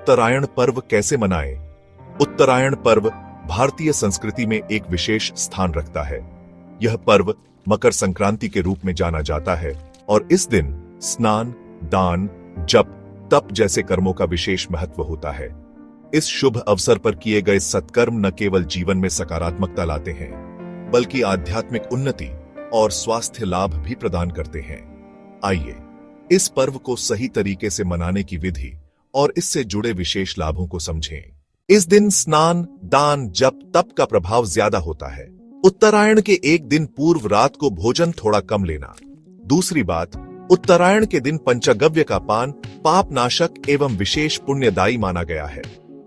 उत्तरायण पर्व कैसे मनाएं? उत्तरायण पर्व भारतीय संस्कृति में एक विशेष स्थान रखता है। यह पर्व मकर संक्रांति के रूप में जाना जाता है और इस दिन स्नान, दान, जप, तप जैसे कर्मों का विशेष महत्व होता है। इस शुभ अवसर पर किए गए सत्कर्म न केवल जीवन में सकारात्मकता लाते हैं, बल्कि आध्यात्मिक उन्नति और स्वास्थ्य लाभ भी प्रदान करते हैं। आइए इस पर्व को सही तरीके से मनाने की विधि और इससे जुड़े विशेष लाभों को समझें। इस दिन स्नान, दान, जप, तप का प्रभाव ज्यादा होता है। उत्तरायण के एक दिन पूर्व रात को भोजन थोड़ा कम लेना। दूसरी बात, उत्तरायण के दिन पंचगव्य का पान पाप नाशक एवं विशेष पुण्यदायी माना गया है।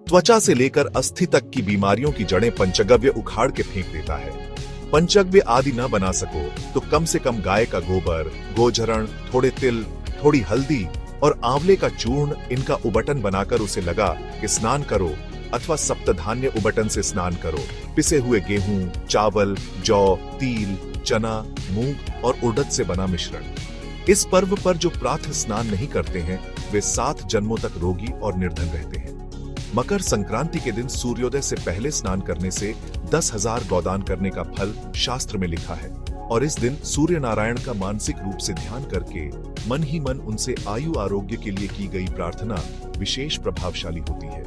त्वचा से लेकर अस्थि तक की बीमारियों की जड़ें पंचगव्य उखाड़ के फेंक देता है। पंचगव्य आदि न बना सको तो कम से कम गाय का गोबर, गोझरण, थोड़े तिल, थोड़ी हल्दी और आंवले का चूर्ण इनका उबटन बनाकर उसे लगा कि स्नान करो अथवा सप्तधान्य उबटन से स्नान करो। पिसे हुए गेहूं, चावल, जौ, तिल, चना, मूंग और उड़द से बना मिश्रण। इस पर्व पर जो प्रातः स्नान नहीं करते हैं वे 7 जन्मों तक रोगी और निर्धन रहते हैं। मकर संक्रांति के दिन सूर्योदय से पहले स्नान करने से 10,000 गोदान करने का फल शास्त्र में लिखा है और इस दिन सूर्य नारायण का मानसिक रूप से ध्यान करके मन ही मन उनसे आयु आरोग्य के लिए की गई प्रार्थना विशेष प्रभावशाली होती है।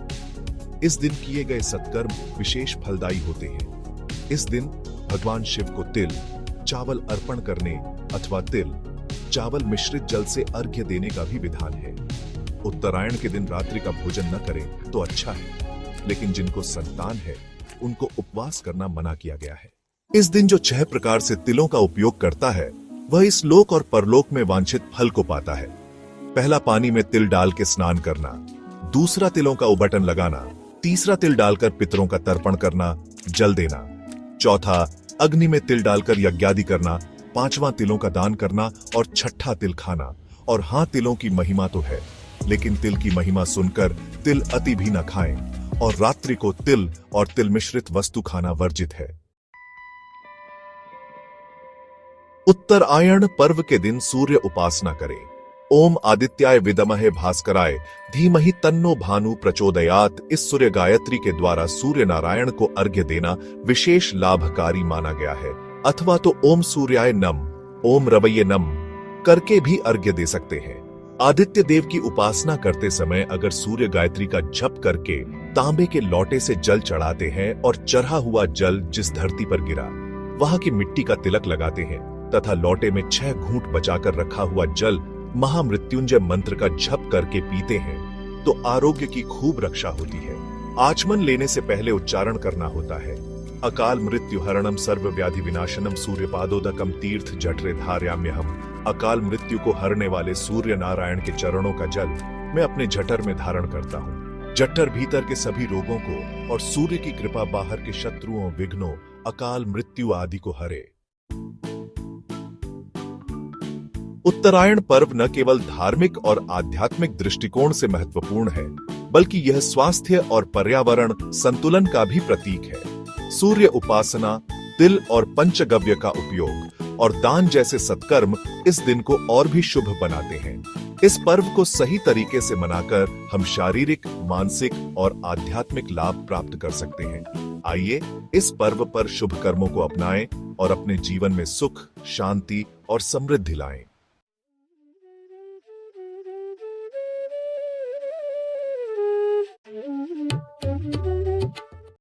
इस दिन किए गए सत्कर्म विशेष फलदायी होते हैं। इस दिन भगवान शिव को तिल, चावल अर्पण करने अथवा तिल, चावल मिश्रित जल से अर्घ्य देने का भी विधान है। उत्तरायण के दिन रात्रि का भोजन न करें तो अच्छा है, लेकिन जिनको संतान है उनको उपवास करना मना किया गया है। इस दिन जो 6 प्रकार से तिलों का उपयोग करता है वह इस लोक और परलोक में वांछित फल को पाता है। पहला, पानी में तिल डाल के स्नान करना। दूसरा, तिलों का उबटन लगाना। तीसरा, तिल डालकर पितरों का तर्पण करना, जल देना। चौथा, अग्नि में तिल डालकर यज्ञादि करना। पांचवा, तिलों का दान करना और छठा, तिल खाना। और हाँ, तिलों की महिमा तो है, लेकिन तिल की महिमा सुनकर तिल अति भी न खाएं और रात्रि को तिल और तिल मिश्रित वस्तु खाना वर्जित है। उत्तरायण पर्व के दिन सूर्य उपासना करें। ओम आदित्याय विद्महे भास्कराय धीमहि तन्नो भानु प्रचोदयात। इस सूर्य गायत्री के द्वारा सूर्य नारायण को अर्घ्य देना विशेष लाभकारी माना गया है। अथवा तो ओम सूर्याय नम, ओम रवैये नम करके भी अर्घ्य दे सकते हैं। आदित्य देव की उपासना करते समय अगर सूर्य गायत्री का जप करके तांबे के लोटे से जल चढ़ाते हैं और चढ़ा हुआ जल जिस धरती पर गिरा वहां की मिट्टी का तिलक लगाते हैं तथा लोटे में 6 घूंट बचाकर रखा हुआ जल महामृत्युंजय मंत्र का जप करके पीते हैं तो आरोग्य की खूब रक्षा होती है। आचमन लेने से पहले उच्चारण करना होता है, अकाल मृत्यु हरणम सर्व व्याधि विनाशनम सूर्यपादोदकम तीर्थ जठरे धारयाम्यहम। अकाल मृत्यु को हरने वाले सूर्य नारायण के चरणों का जल मैं अपने जठर में धारण करता हूँ। जठर भीतर के सभी रोगों को और सूर्य की कृपा बाहर के शत्रुओं, विघ्नों, अकाल मृत्यु आदि को हरे। उत्तरायण पर्व न केवल धार्मिक और आध्यात्मिक दृष्टिकोण से महत्वपूर्ण है, बल्कि यह स्वास्थ्य और पर्यावरण संतुलन का भी प्रतीक है। सूर्य उपासना, तिल और पंचगव्य का उपयोग और दान जैसे सत्कर्म इस दिन को और भी शुभ बनाते हैं। इस पर्व को सही तरीके से मनाकर हम शारीरिक, मानसिक और आध्यात्मिक लाभ प्राप्त कर सकते हैं। आइए इस पर्व पर शुभ कर्मों को अपनाएं और अपने जीवन में सुख, शांति और समृद्धि लाएं।